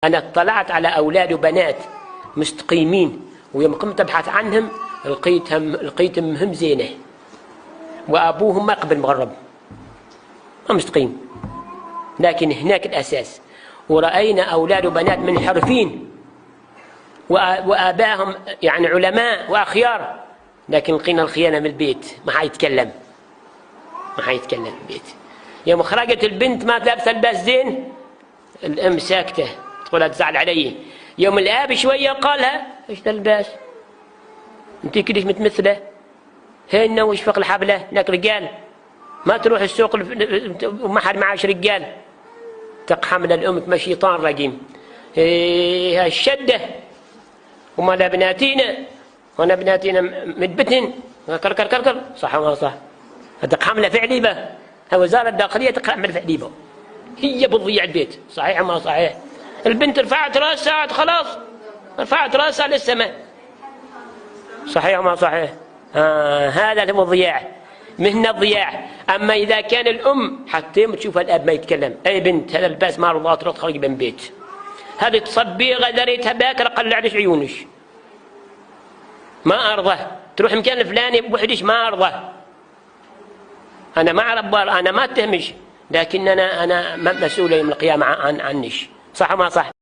أنا اطلعت على أولاد وبنات مستقيمين، ويوم قمت أبحث عنهم لقيتهم هم زينة، وأبوهم ما قبل مغرب ما مستقيم، لكن هناك الأساس. ورأينا أولاد وبنات منحرفين وآبائهم يعني علماء وأخيار، لكن لقينا الخيانة من البيت، ما حيتكلم البيت. يوم خرجت البنت ما لابسة لباس زين، الأم ساكتة تقولها تزعل علي. يوم الآب شوية قالها ايش ذا اللباس، انت كلش متمثلة، هنا وشفق الحبلة، لك رجال ما تروح السوق وما حد معاش رجال. تقحمل الأم كما شيطان رجيم. الشدة وما بناتينا، وانا بناتينا متبتن كر صح ولا صح؟ تقحمل فعليبة، وزارة الداخلية تقحمل فعليبة، هي بتضيع البيت. صحيح ما صحيح؟ البنت رفعت راسها خلاص، رفعت راسها للسماء. صحيح ما صحيح؟ هذا هو الضياع، مهنة الضياع. أما إذا كان الأم حتى تشوف الأب ما يتكلم، أي بنت هذا الباس ما رضات تخرج من بيت، هذه تصبيغة دريتها باكر قلعلش عيونش، ما أرضى تروح مكان الفلاني بوحدش، ما أرضى. أنا ما أعرف، أنا ما أتهمش، لكن أنا مسؤولة يوم القيامة عنش. صح ما صح؟